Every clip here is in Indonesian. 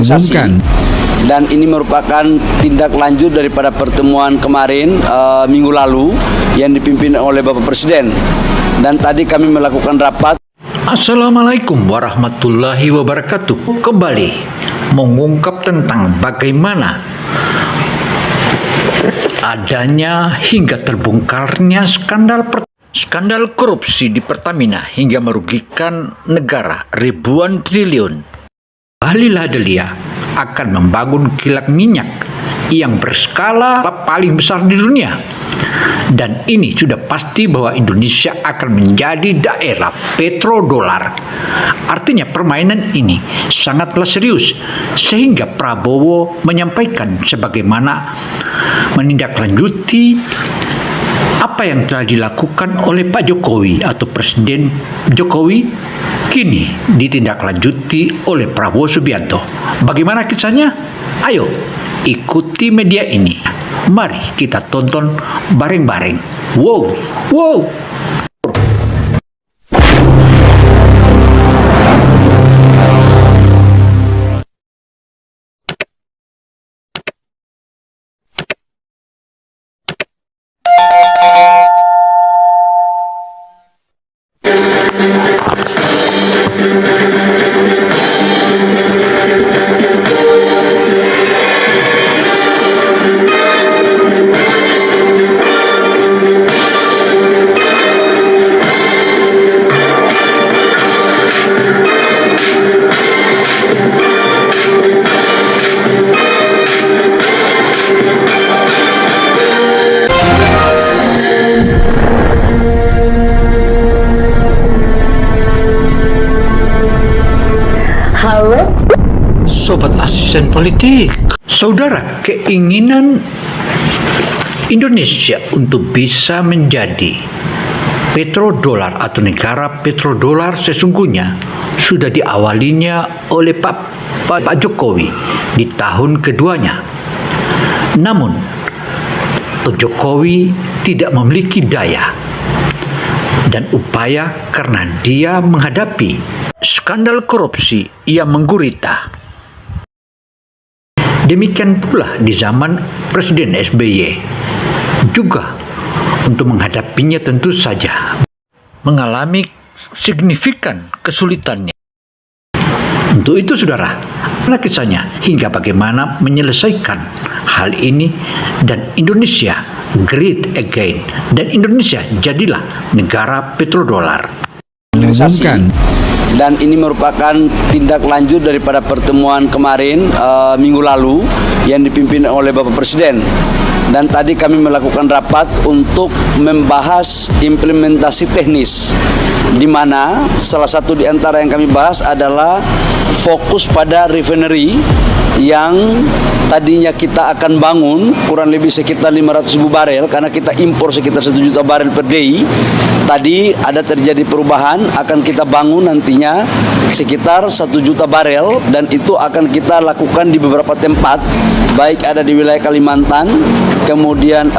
mengumumkan. Dan ini merupakan tindak lanjut daripada pertemuan kemarin minggu lalu yang dipimpin oleh Bapak Presiden. Dan tadi kami melakukan rapat. Assalamualaikum warahmatullahi wabarakatuh. Kembali mengungkap tentang bagaimana adanya hingga terbongkarnya skandal korupsi di Pertamina hingga merugikan negara ribuan triliun. Ahli Lahadalia akan membangun kilang minyak yang berskala paling besar di dunia. Dan ini sudah pasti bahwa Indonesia akan menjadi daerah petrodolar. Artinya permainan ini sangatlah serius, sehingga Prabowo menyampaikan sebagaimana menindaklanjuti apa yang telah dilakukan oleh Pak Jokowi atau Presiden Jokowi kini ditindaklanjuti oleh Prabowo Subianto. Bagaimana kisahnya? Ayo ikuti media ini. Mari kita tonton bareng-bareng. Wow, wow. Sobat asisten politik, saudara, keinginan Indonesia untuk bisa menjadi petrodolar atau negara petrodolar sesungguhnya sudah diawalinya oleh Pak Jokowi di tahun keduanya. Namun Jokowi tidak memiliki daya dan upaya karena dia menghadapi skandal korupsi yang menggurita. Demikian pula di zaman Presiden SBY juga untuk menghadapinya tentu saja mengalami signifikan kesulitannya. Untuk itu saudara, bagaimana kisahnya hingga bagaimana menyelesaikan hal ini dan Indonesia great again dan Indonesia jadilah negara petrodolar. Mengumumkan. Dan ini merupakan tindak lanjut daripada pertemuan kemarin minggu lalu yang dipimpin oleh Bapak Presiden. Dan tadi kami melakukan rapat untuk membahas implementasi teknis, di mana salah satu di antara yang kami bahas adalah fokus pada refinery yang tadinya kita akan bangun kurang lebih sekitar 500.000 barel karena kita impor sekitar 1 juta barel per day. Tadi ada terjadi perubahan, akan kita bangun nantinya sekitar 1 juta barel dan itu akan kita lakukan di beberapa tempat, baik ada di wilayah Kalimantan, kemudian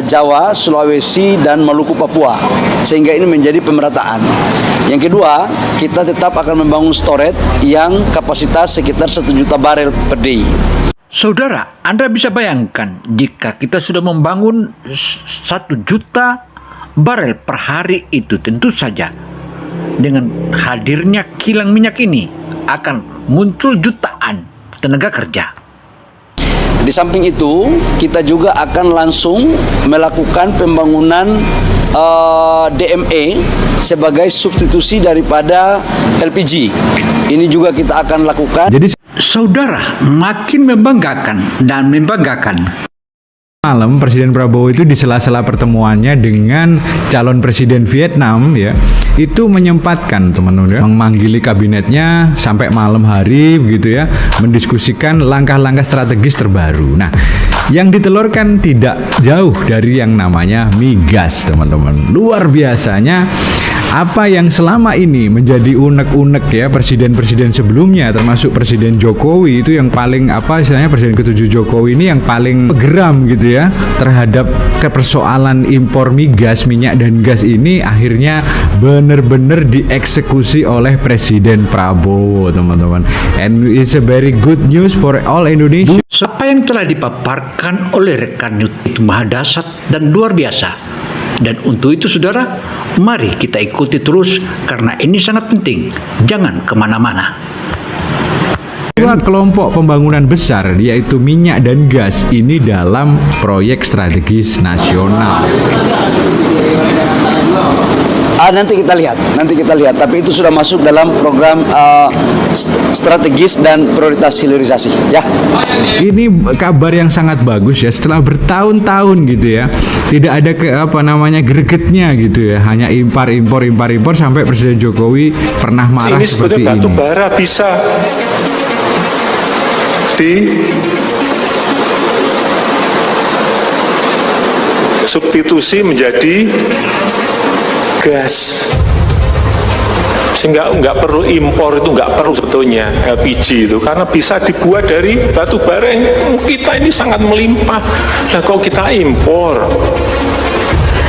Jawa, Sulawesi, dan Maluku, Papua, sehingga ini menjadi pemerataan. Yang kedua, kita tetap akan membangun storage yang kapasitas sekitar 1 juta barel per day. Saudara, Anda bisa bayangkan jika kita sudah membangun 1 juta barel per hari itu, tentu saja dengan hadirnya kilang minyak ini akan muncul jutaan tenaga kerja. Di samping itu, kita juga akan langsung melakukan pembangunan DME sebagai substitusi daripada LPG. Ini juga kita akan lakukan. Jadi Saudara, makin membanggakan dan membanggakan. malam Presiden Prabowo itu di sela-sela pertemuannya dengan calon presiden Vietnam ya, itu menyempatkan teman-teman memanggili kabinetnya sampai malam hari begitu ya, mendiskusikan langkah-langkah strategis terbaru. Nah, yang ditelurkan tidak jauh dari yang namanya migas, teman-teman. Luar biasanya Apa yang selama ini menjadi unek-unek ya presiden-presiden sebelumnya, termasuk Presiden Jokowi, itu yang paling istilahnya Presiden ke-7 Jokowi ini yang paling geram gitu ya terhadap kepersoalan impor migas, minyak dan gas ini, akhirnya benar-benar dieksekusi oleh Presiden Prabowo, teman-teman. And it's a very good news for all Indonesia. Apa yang telah dipaparkan oleh rekan itu maha dahsyat dan luar biasa. Dan untuk itu saudara, mari kita ikuti terus karena ini sangat penting. Jangan kemana-mana. Dua kelompok pembangunan besar yaitu minyak dan gas ini dalam proyek strategis nasional. Nanti kita lihat. Tapi itu sudah masuk dalam program strategis dan prioritas hilirisasi. Ya. Ini kabar yang sangat bagus ya. Setelah bertahun-tahun gitu ya, tidak ada gregetnya gitu ya. Hanya impor sampai Presiden Jokowi pernah marah ini seperti ini. Batu bara bisa substitusi menjadi gas, sehingga nggak perlu impor, itu nggak perlu sebetulnya LPG itu, karena bisa dibuat dari batu bara yang kita ini sangat melimpah. Nah kalau kita impor,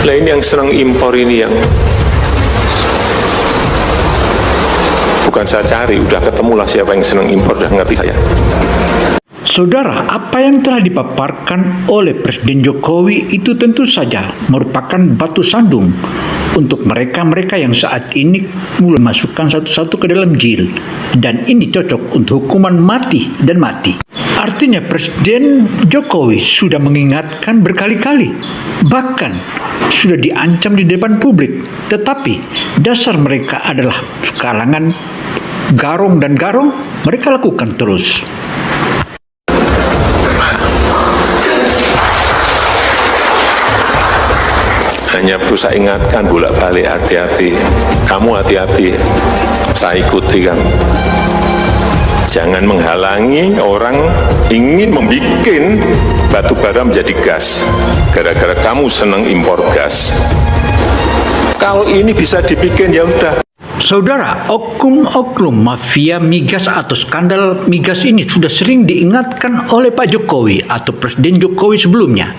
lah ini yang senang impor ini yang bukan saya cari, udah ketemulah siapa yang senang impor, udah ngerti saya. Saudara, apa yang telah dipaparkan oleh Presiden Jokowi itu tentu saja merupakan batu sandung untuk mereka-mereka yang saat ini mulai masukkan satu-satu ke dalam jil. Dan ini cocok untuk hukuman mati dan mati. Artinya Presiden Jokowi sudah mengingatkan berkali-kali, bahkan sudah diancam di depan publik. Tetapi dasar mereka adalah kalangan garong dan garong, mereka lakukan terus. Hanya perlu saya ingatkan bolak-balik, hati-hati. Kamu hati-hati, saya ikuti kan. Jangan menghalangi orang ingin membuat batu bara menjadi gas. Gara-gara kamu senang impor gas. Kalau ini bisa dibikin, ya udah. Saudara, oknum mafia migas atau skandal migas ini sudah sering diingatkan oleh Pak Jokowi atau Presiden Jokowi sebelumnya.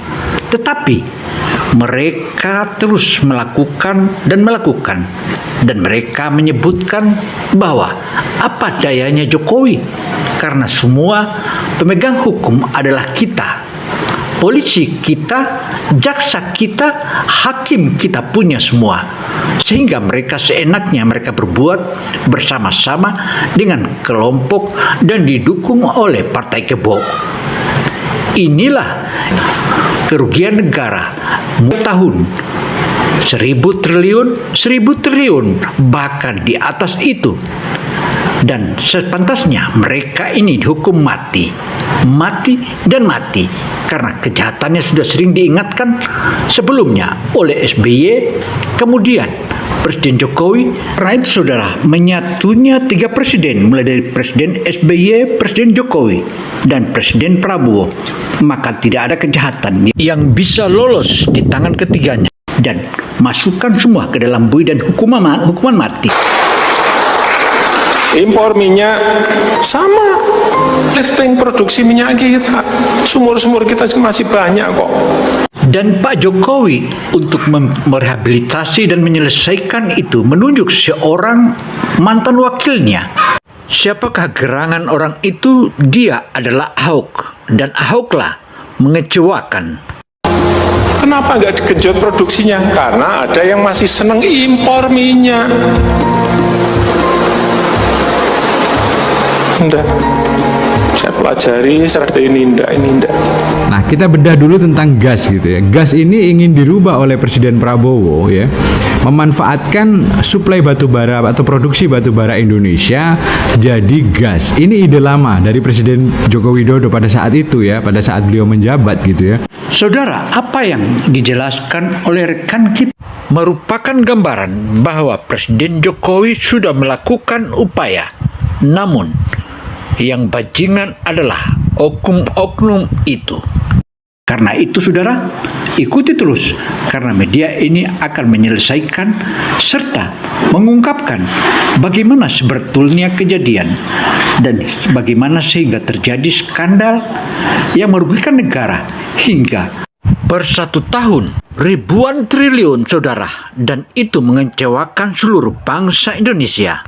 Tetapi mereka terus melakukan. Dan mereka menyebutkan bahwa apa dayanya Jokowi, karena semua pemegang hukum adalah kita. Polisi kita, jaksa kita, hakim kita punya semua. Sehingga mereka seenaknya mereka berbuat bersama-sama dengan kelompok dan didukung oleh partai kebo. Inilah kerugian negara tahun 1.000 triliun, bahkan di atas itu. Dan sepantasnya mereka ini dihukum mati karena kejahatannya sudah sering diingatkan sebelumnya oleh SBY, kemudian Presiden Jokowi. Karena itu saudara, menyatunya 3 presiden, mulai dari Presiden SBY, Presiden Jokowi, dan Presiden Prabowo, maka tidak ada kejahatan yang bisa lolos di tangan ketiganya dan masukkan semua ke dalam bui dan hukuman mati. Impor minyak sama, lifting produksi minyak kita, sumur-sumur kita masih banyak kok. Dan Pak Jokowi untuk merehabilitasi dan menyelesaikan itu menunjuk seorang mantan wakilnya. Siapakah gerangan orang itu? Dia adalah Ahok, dan Ahoklah mengecewakan. Kenapa nggak digenjot produksinya? Karena ada yang masih seneng impor minyak. Enggak, saya pelajari strategi ini enggak. Nah, kita bedah dulu tentang gas gitu ya. Gas ini ingin dirubah oleh Presiden Prabowo ya, memanfaatkan suplai batu bara atau produksi batu bara Indonesia jadi gas. Ini ide lama dari Presiden Joko Widodo pada saat itu ya, pada saat beliau menjabat gitu ya. Saudara, apa yang dijelaskan oleh rekan kita merupakan gambaran bahwa Presiden Jokowi sudah melakukan upaya, namun yang bajingan adalah oknum-oknum itu. Karena itu saudara, ikuti terus karena media ini akan menyelesaikan serta mengungkapkan bagaimana sebetulnya kejadian dan bagaimana sehingga terjadi skandal yang merugikan negara hingga per 1 tahun ribuan triliun saudara, dan itu mengecewakan seluruh bangsa Indonesia.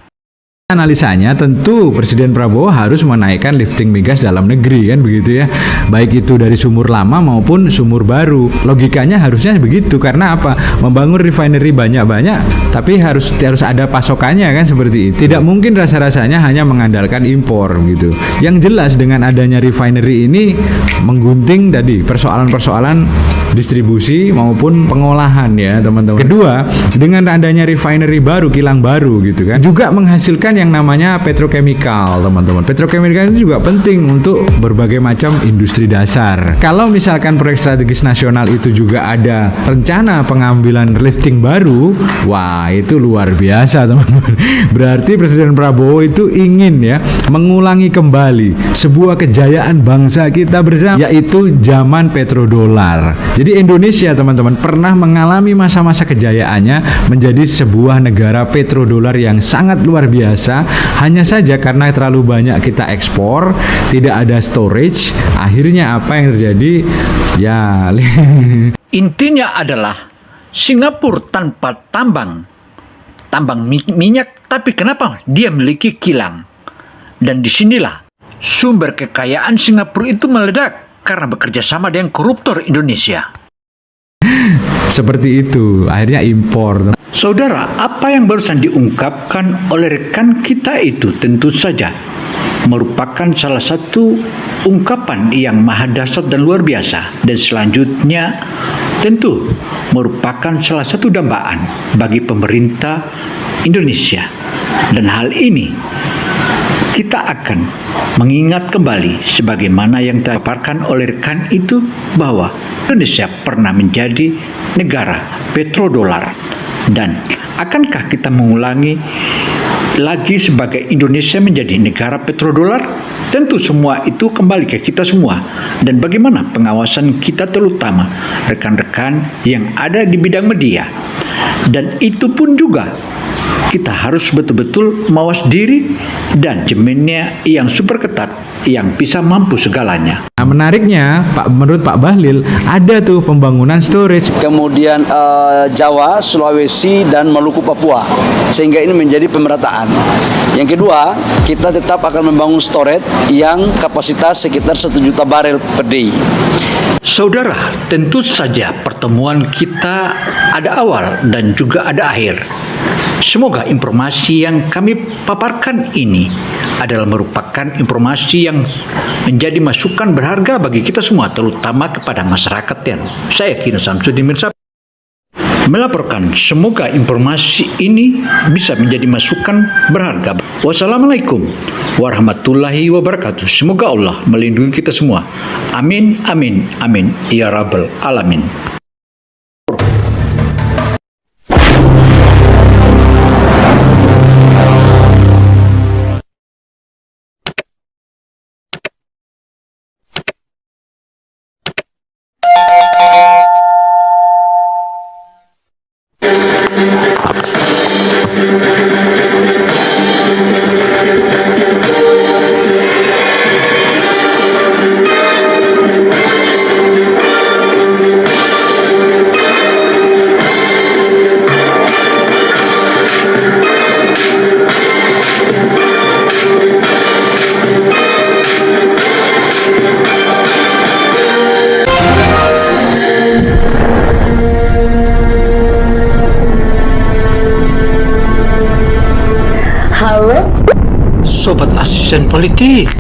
Analisanya tentu Presiden Prabowo harus menaikkan lifting migas dalam negeri kan begitu ya, baik itu dari sumur lama maupun sumur baru. Logikanya harusnya begitu, karena apa? Membangun refinery banyak-banyak tapi harus ada pasokannya kan, seperti itu. Tidak mungkin rasa-rasanya hanya mengandalkan impor gitu. Yang jelas dengan adanya refinery ini menggunting tadi persoalan-persoalan distribusi maupun pengolahan ya teman-teman. Kedua, dengan adanya refinery baru, kilang baru gitu kan, juga menghasilkan yang namanya petrochemical teman-teman. Petrochemical itu juga penting untuk berbagai macam industri dasar. Kalau misalkan proyek strategis nasional itu juga ada rencana pengambilan lifting baru, wah itu luar biasa teman-teman. Berarti Presiden Prabowo itu ingin ya mengulangi kembali sebuah kejayaan bangsa kita bersama, yaitu zaman petrodolar. Jadi Indonesia teman-teman pernah mengalami masa-masa kejayaannya menjadi sebuah negara petrodolar yang sangat luar biasa. Hanya saja karena terlalu banyak kita ekspor, tidak ada storage, akhirnya apa yang terjadi? Ya, intinya adalah Singapura tanpa tambang minyak, tapi kenapa dia memiliki kilang? Dan disinilah sumber kekayaan Singapura itu meledak karena bekerja sama dengan koruptor Indonesia. seperti itu, akhirnya impor. Saudara, apa yang barusan diungkapkan oleh rekan kita itu tentu saja merupakan salah satu ungkapan yang maha dahsyat dan luar biasa, dan selanjutnya tentu merupakan salah satu dambaan bagi pemerintah Indonesia. Dan hal ini kita akan mengingat kembali sebagaimana yang dipaparkan oleh rekan itu bahwa Indonesia pernah menjadi negara petrodolar. Dan akankah kita mengulangi lagi sebagai Indonesia menjadi negara petrodolar? Tentu semua itu kembali ke kita semua. Dan bagaimana pengawasan kita, terutama rekan-rekan yang ada di bidang media. Dan itu pun juga kita harus betul-betul mawas diri dan jemennya yang super ketat yang bisa mampu segalanya. Nah, menariknya menurut Pak Bahlil ada tuh pembangunan storage. Kemudian Jawa, Sulawesi, dan Maluku, Papua, sehingga ini menjadi pemerataan. Yang kedua, kita tetap akan membangun storage yang kapasitas sekitar 1 juta barel per day. Saudara, tentu saja pertemuan kita ada awal dan juga ada akhir. Semoga informasi yang kami paparkan ini adalah merupakan informasi yang menjadi masukan berharga bagi kita semua, terutama kepada masyarakat. Saya Kino Samsudin Mirsab melaporkan, semoga informasi ini bisa menjadi masukan berharga. Wassalamualaikum warahmatullahi wabarakatuh. Semoga Allah melindungi kita semua. Amin, amin, amin. Ya Rabbal Alamin. Halo? Sobat Asisten Politik.